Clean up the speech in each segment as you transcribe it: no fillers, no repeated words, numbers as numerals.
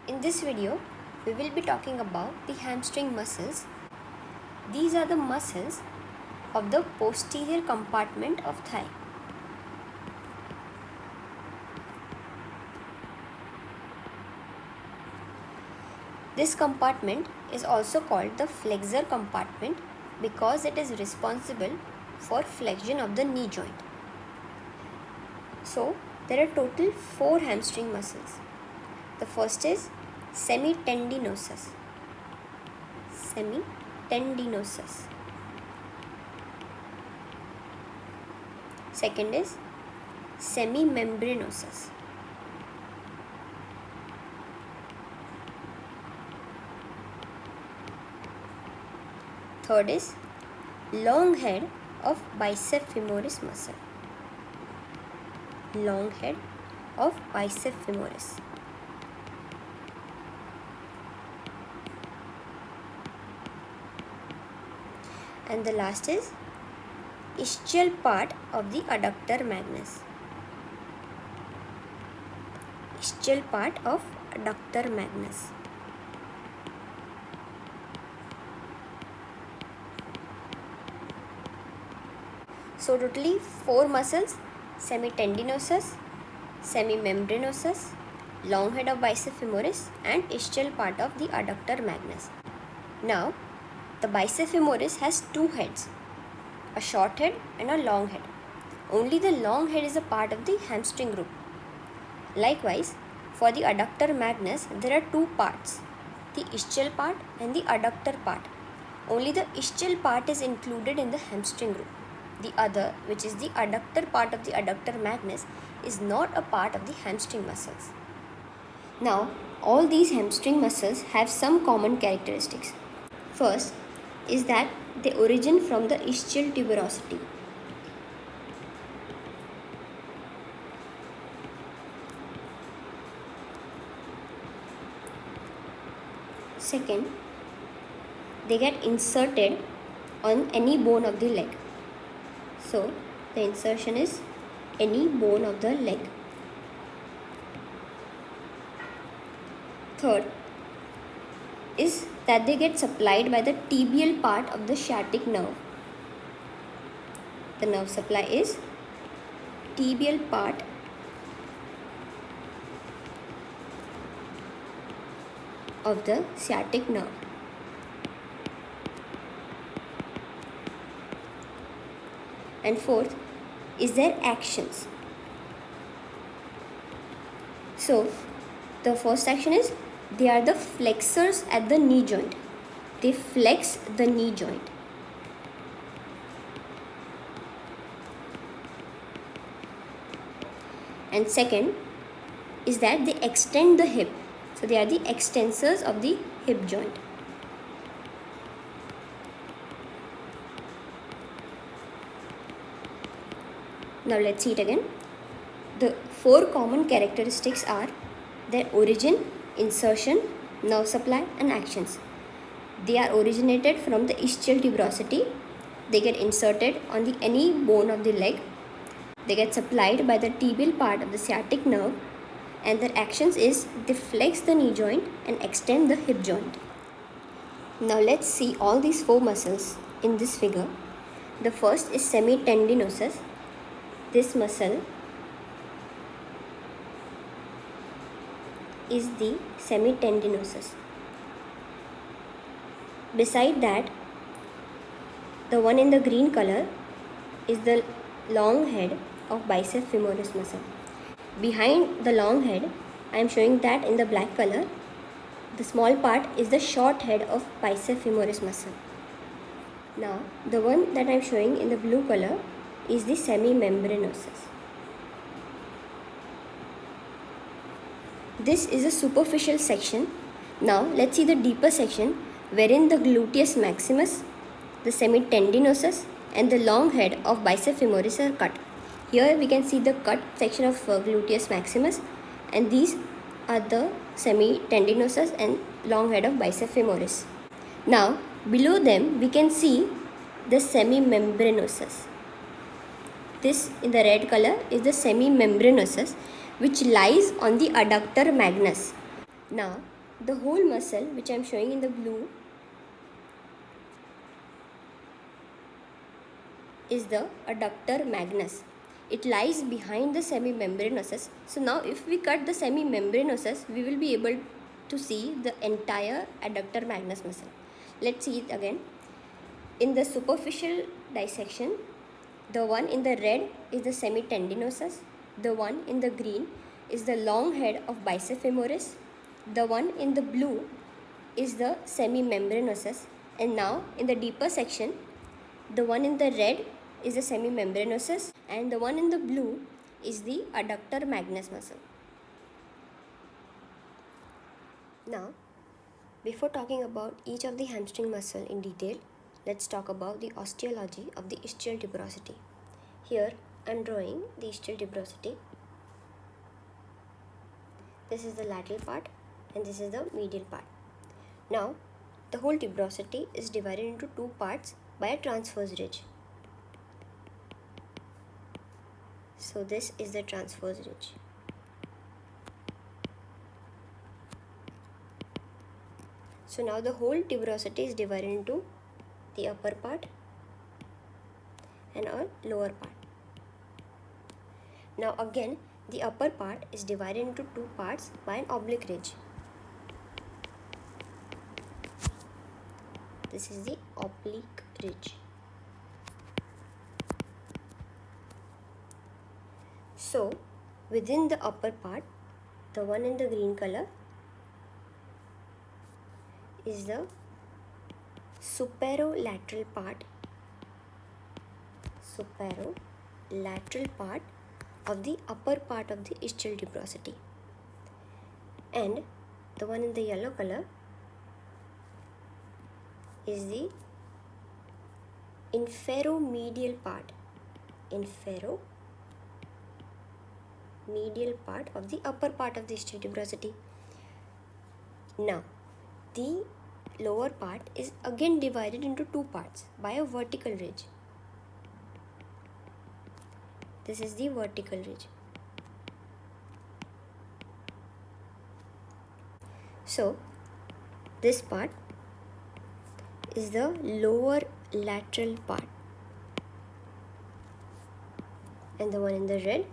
In this video, we will be talking about the hamstring muscles. These are the muscles of the posterior compartment of thigh. This compartment is also called the flexor compartment because it is responsible for flexion of the knee joint. So, there are total 4 hamstring muscles. The first is semitendinosus. Semitendinosus. Second is semimembranosus. Third is long head of bicep femoris muscle. Long head of bicep femoris. And the last is ischial part of the adductor magnus. Ischial part of adductor magnus. So totally 4 muscles: semitendinosus, semimembranosus, long head of bicep femoris, and ischial part of the adductor magnus. Now, the bicep femoris has 2 heads, a short head and a long head. Only the long head is a part of the hamstring group. Likewise, for the adductor magnus, there are 2 parts, the ischial part and the adductor part. Only the ischial part is included in the hamstring group. The other, which is the adductor part of the adductor magnus, is not a part of the hamstring muscles. Now, all these hamstring muscles have some common characteristics. First is that they origin from the ischial tuberosity. Second, they get inserted on any bone of the leg. So, the insertion is any bone of the leg. Third is that they get supplied by the tibial part of the sciatic nerve. The nerve supply is tibial part of the sciatic nerve. And fourth is their actions. So, the first action is they are the flexors at the knee joint. They flex the knee joint. And second is that they extend the hip. So, they are the extensors of the hip joint. Now let's see it again. The 4 common characteristics are their origin, insertion, nerve supply, and actions. They are originated from the ischial tuberosity. They get inserted on any bone of the leg. They get supplied by the tibial part of the sciatic nerve, and their actions is they flex the knee joint and extend the hip joint. Now let's see all these 4 muscles in this figure. The first is semitendinosus. This muscle is the semitendinosus. Beside that, the one in the green color is the long head of bicep femoris muscle. Behind the long head, I am showing that in the black color, the small part is the short head of bicep femoris muscle. Now, the one that I am showing in the blue color is the semimembranosus. This is a superficial section. Now let's see the deeper section wherein the gluteus maximus, the semitendinosus, and the long head of bicep femoris are cut. Here we can see the cut section of gluteus maximus, and these are the semitendinosus and long head of bicep femoris. Now below them we can see the semimembranosus. This in the red color is the semimembranosus, which lies on the adductor magnus. Now the whole muscle which I am showing in the blue is the adductor magnus. It lies behind the semimembranosus. So now if we cut the semimembranosus, we will be able to see the entire adductor magnus muscle. Let's see it again. In the superficial dissection, the one in the red is the semitendinosus, the one in the green is the long head of bicep femoris, the one in the blue is the semimembranosus, and now in the deeper section, the one in the red is the semimembranosus and the one in the blue is the adductor magnus muscle. Now, before talking about each of the hamstring muscle in detail, let's talk about the osteology of the ischial tuberosity. Here I am drawing the ischial tuberosity. This is the lateral part and this is the medial part. Now, the whole tuberosity is divided into two parts by a transverse ridge. So this is the transverse ridge. So now the whole tuberosity is divided into the upper part and a lower part. Now again, the upper part is divided into two parts by an oblique ridge. This is the oblique ridge. So within the upper part, the one in the green color is the superolateral part of the upper part of the ischial tuberosity, and the one in the yellow color is the inferomedial part of the upper part of the ischial tuberosity. Now the lower part is again divided into two parts by a vertical ridge. This is the vertical ridge. So this part is the lower lateral part and the one in the red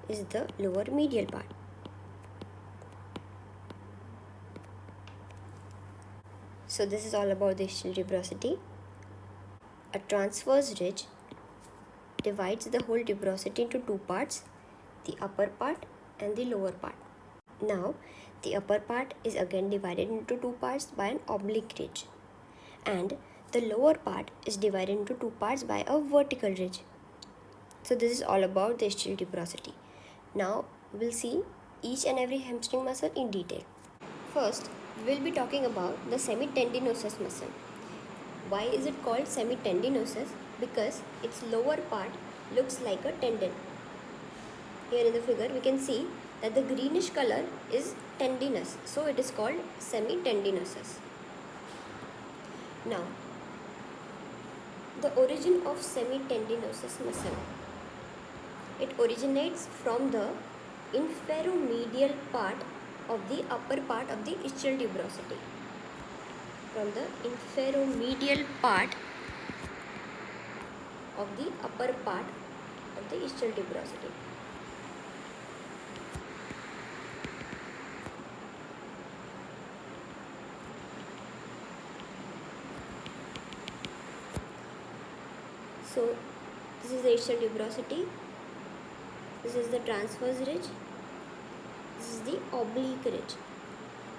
is the lower medial part. So this is all about the ischial tuberosity. A transverse ridge divides the whole tuberosity into two parts, the upper part and the lower part. Now the upper part is again divided into two parts by an oblique ridge, and the lower part is divided into two parts by a vertical ridge. So this is all about the ischial tuberosity. Now we'll see each and every hamstring muscle in detail. First, we will be talking about the semitendinosus muscle. Why is it called semitendinosus? Because its lower part looks like a tendon. Here in the figure we can see that the greenish color is tendinous, so it is called semitendinosus. Now, the origin of semitendinosus muscle. It originates from the inferomedial part of the upper part of the ischial tuberosity. From the inferomedial part of the upper part of the ischial tuberosity. So this is the ischial tuberosity. This is the transverse ridge. This is the oblique ridge.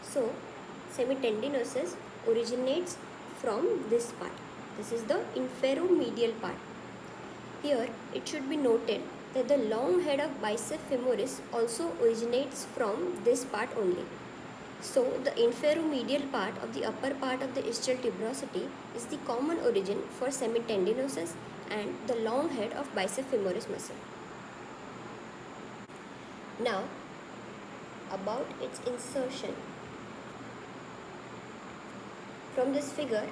So semitendinosus originates from this part. This is the inferomedial part. Here it should be noted that the long head of bicep femoris also originates from this part only. So the inferomedial part of the upper part of the ischial tuberosity is the common origin for semitendinosus and the long head of bicep femoris muscle. Now about its insertion. From this figure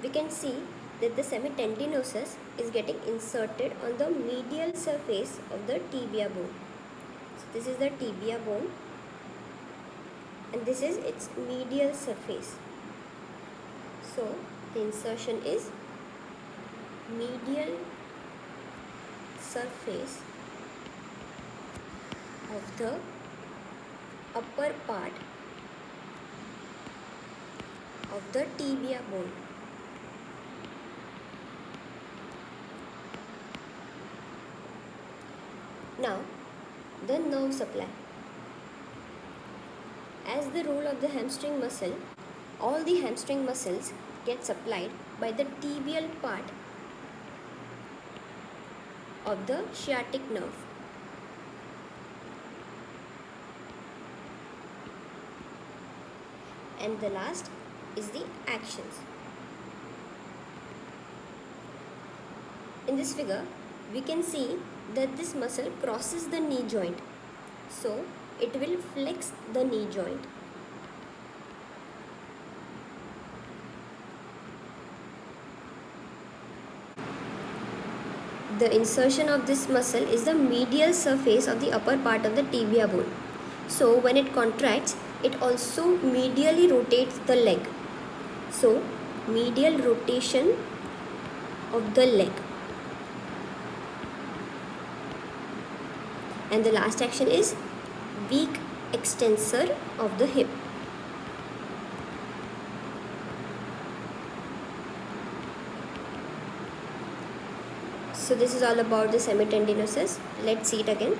we can see that the semitendinosus is getting inserted on the medial surface of the tibia bone. So this is the tibia bone and this is its medial surface. So the insertion is medial surface of the upper part of the tibia bone. Now the nerve supply. As the rule of the hamstring muscle, all the hamstring muscles get supplied by the tibial part of the sciatic nerve. And the last is the actions. In this figure, we can see that this muscle crosses the knee joint. So, it will flex the knee joint. The insertion of this muscle is the medial surface of the upper part of the tibia bone. So, when it contracts, it also medially rotates the leg. So, medial rotation of the leg. And the last action is weak extensor of the hip. So this is all about the semitendinosus. Let's see it again.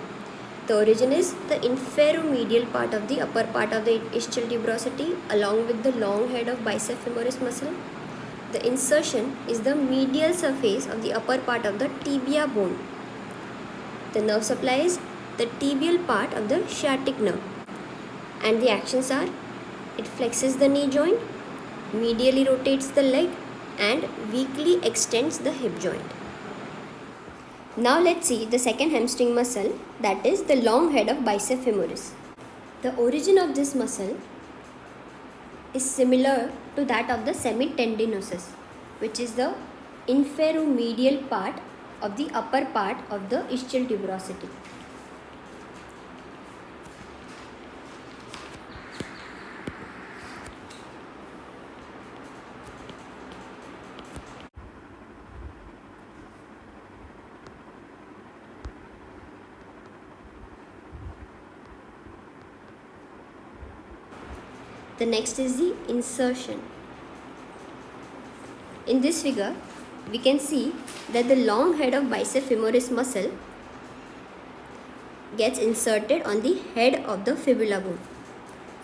The origin is the inferomedial part of the upper part of the ischial tuberosity along with the long head of bicep femoris muscle. The insertion is the medial surface of the upper part of the tibia bone. The nerve supply is the tibial part of the sciatic nerve. And the actions are, it flexes the knee joint, medially rotates the leg, and weakly extends the hip joint. Now let's see the second hamstring muscle, that is the long head of bicep femoris. The origin of this muscle is similar to that of the semitendinosus, which is the inferomedial part of the upper part of the ischial tuberosity. The next is the insertion. In this figure, we can see that the long head of bicep femoris muscle gets inserted on the head of the fibula bone.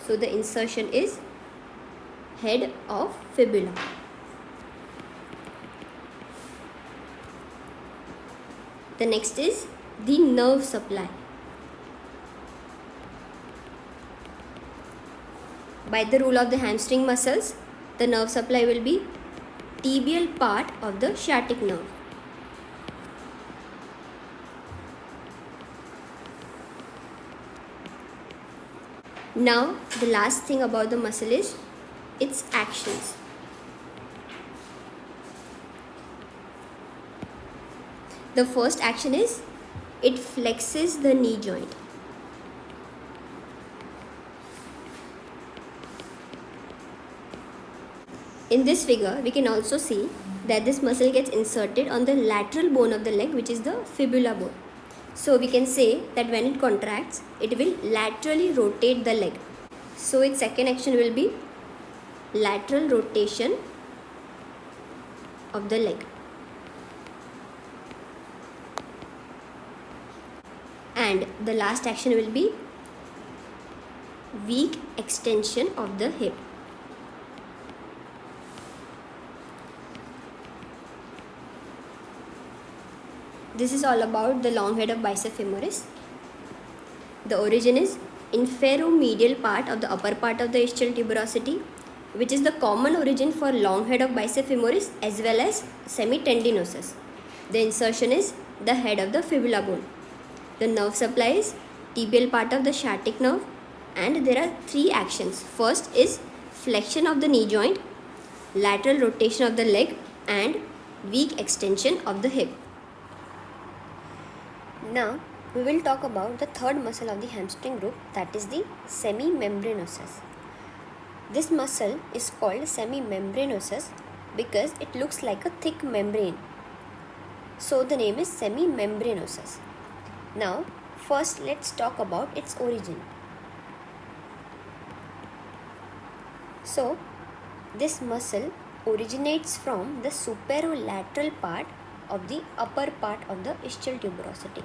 So the insertion is head of fibula. The next is the nerve supply. By the rule of the hamstring muscles, the nerve supply will be tibial part of the sciatic nerve. Now, the last thing about the muscle is its actions. The first action is it flexes the knee joint. In this figure, we can also see that this muscle gets inserted on the lateral bone of the leg, which is the fibula bone. So we can say that when it contracts, it will laterally rotate the leg. So its second action will be lateral rotation of the leg. And the last action will be weak extension of the hip. This is all about the long head of bicep femoris. The origin is inferomedial part of the upper part of the ischial tuberosity, which is the common origin for long head of bicep femoris as well as semitendinosus. The insertion is the head of the fibula bone. The nerve supply is tibial part of the sciatic nerve, and there are three actions. First is flexion of the knee joint, lateral rotation of the leg, and weak extension of the hip. Now we will talk about the third muscle of the hamstring group, that is the semimembranosus. This muscle is called semimembranosus because it looks like a thick membrane. So the name is semimembranosus. Now first let's talk about its origin. So this muscle originates from the superolateral part of the upper part of the ischial tuberosity.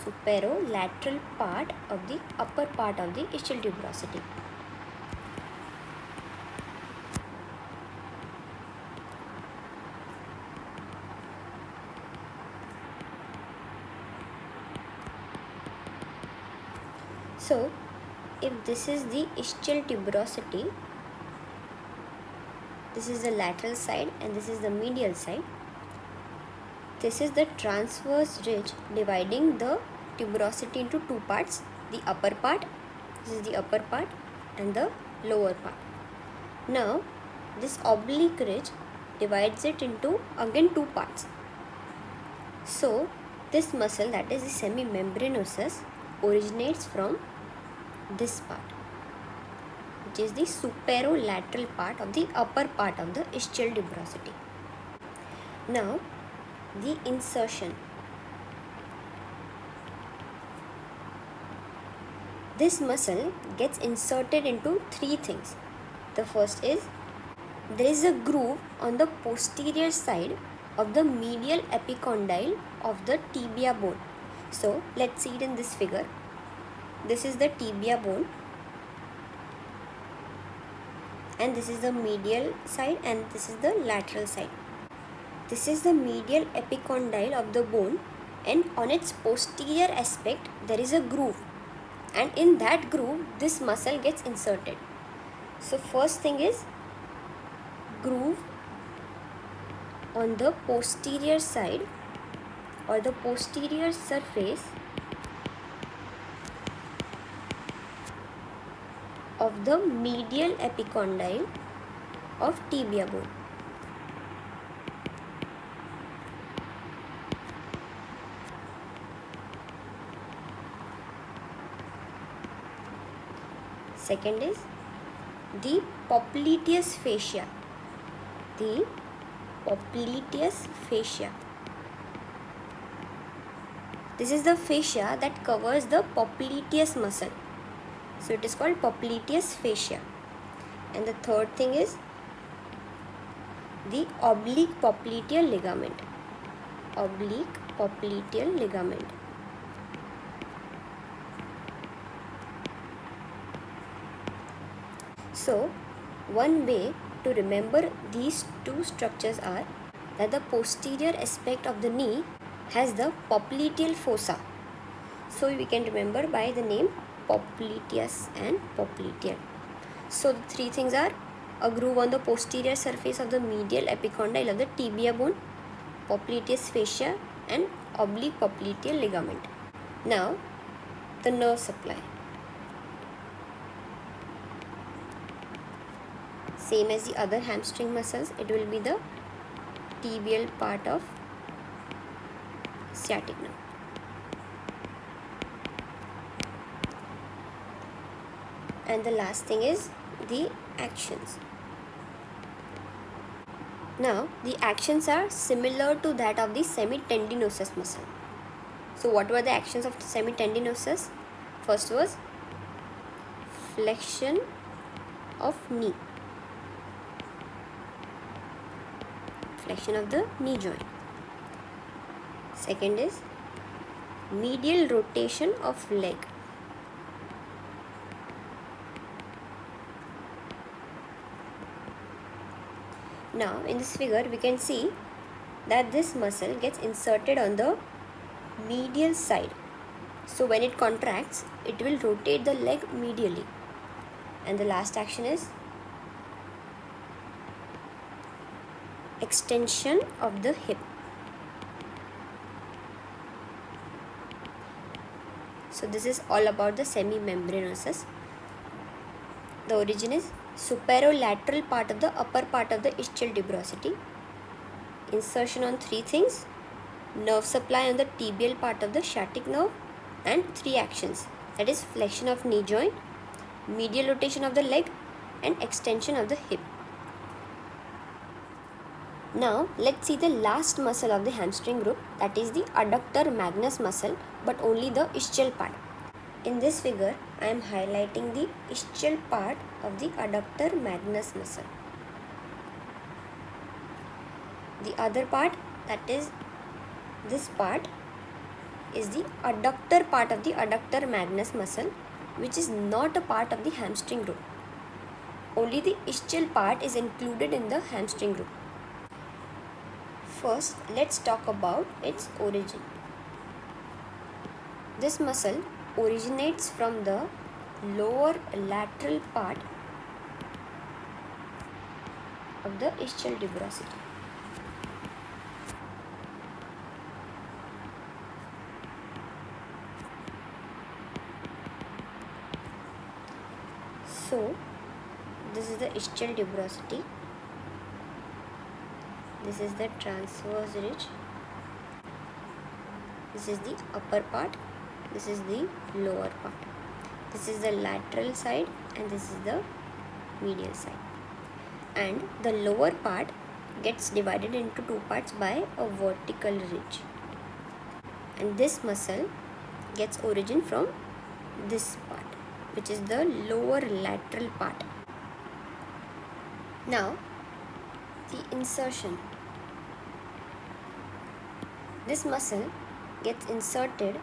Superolateral part of the upper part of the ischial tuberosity. So if this is the ischial tuberosity, this is the lateral side and this is the medial side. This is the transverse ridge dividing the tuberosity into two parts, the upper part, this is the upper part, and the lower part. Now this oblique ridge divides it into again two parts. So this muscle, that is the semimembranosus, originates from this part, which is the superolateral part of the upper part of the ischial tuberosity. Now the insertion. This muscle gets inserted into three things. The first is, there is a groove on the posterior side of the medial epicondyle of the tibia bone. So let's see it in this figure. This is the tibia bone and this is the medial side and this is the lateral side. This is the medial epicondyle of the bone, and on its posterior aspect there is a groove, and in that groove this muscle gets inserted. So first thing is groove on the posterior side or the posterior surface of the medial epicondyle of tibia bone. Second is the popliteus fascia. The popliteus fascia. This is the fascia that covers the popliteus muscle. So it is called popliteus fascia. And the third thing is the oblique popliteal ligament. Oblique popliteal ligament. So one way to remember these two structures are that the posterior aspect of the knee has the popliteal fossa. So we can remember by the name popliteus and popliteal. So the three things are a groove on the posterior surface of the medial epicondyle of the tibia bone, popliteus fascia, and oblique popliteal ligament. Now the nerve supply. Same as the other hamstring muscles, it will be the tibial part of sciatic nerve. And the last thing is the actions. Now the actions are similar to that of the semitendinosus muscle. So what were the actions of semitendinosus? First was flexion of knee. Flexion of the knee joint. Second is medial rotation of leg. Now in this figure we can see that this muscle gets inserted on the medial side. So when it contracts, it will rotate the leg medially. And the last action is extension of the hip. So this is all about the semimembranosus. The origin is superolateral part of the upper part of the ischial tuberosity. Insertion on three things: nerve supply on the tibial part of the sciatic nerve, and three actions, that is flexion of knee joint, medial rotation of the leg, and extension of the hip. Now let's see the last muscle of the hamstring group, that is the adductor magnus muscle, but only the ischial part. In this figure, I am highlighting the ischial part of the adductor magnus muscle. The other part, that is this part, is the adductor part of the adductor magnus muscle, which is not a part of the hamstring group. Only the ischial part is included in the hamstring group. First, let's talk about its origin. This muscle originates from the lower lateral part of the ischial tuberosity. So, this is the ischial tuberosity. This is the transverse ridge. This is the upper part. This is the lower part. This is the lateral side and this is the medial side. And the lower part gets divided into two parts by a vertical ridge. And this muscle gets origin from this part, which is the lower lateral part. Now, the insertion. This muscle gets inserted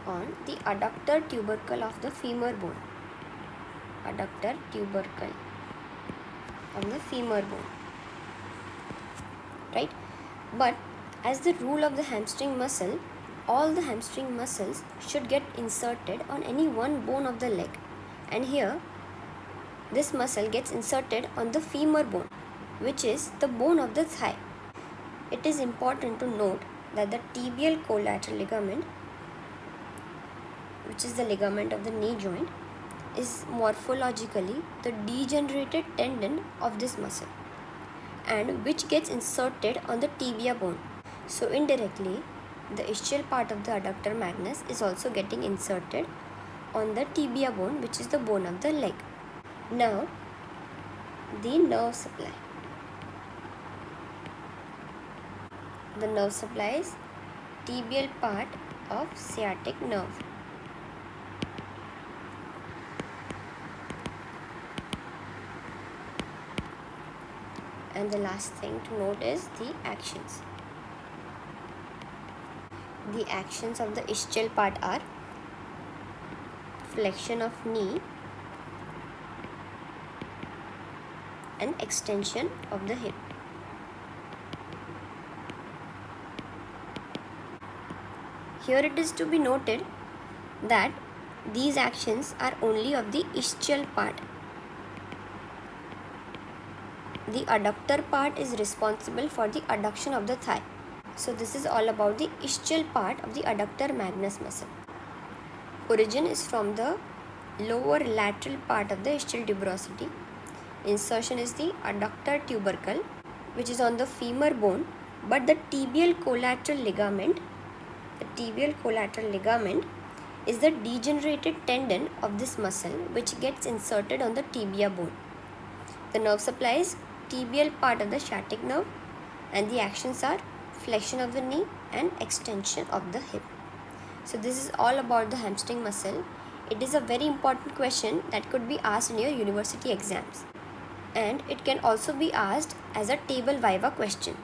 on the adductor tubercle of the femur bone. Adductor tubercle of the femur bone. Right? But as the rule of the hamstring muscle, all the hamstring muscles should get inserted on any one bone of the leg. And here, this muscle gets inserted on the femur bone, which is the bone of the thigh. It is important to note that the tibial collateral ligament, which is the ligament of the knee joint, is morphologically the degenerated tendon of this muscle and which gets inserted on the tibia bone. So indirectly, the ischial part of the adductor magnus is also getting inserted on the tibia bone, which is the bone of the leg. Now, the nerve supply. The nerve supply is tibial part of sciatic nerve. And the last thing to note is the actions. The actions of the ischial part are flexion of knee and extension of the hip. Here it is to be noted that these actions are only of the ischial part. The adductor part is responsible for the adduction of the thigh. So this is all about the ischial part of the adductor magnus muscle. Origin is from the lower lateral part of the ischial tuberosity. Insertion is the adductor tubercle, which is on the femur bone, but the tibial collateral ligament is the degenerated tendon of this muscle which gets inserted on the tibia bone. The nerve supply is tibial part of the sciatic nerve and the actions are flexion of the knee and extension of the hip. So this is all about the hamstring muscle. It is a very important question that could be asked in your university exams, and it can also be asked as a table viva question.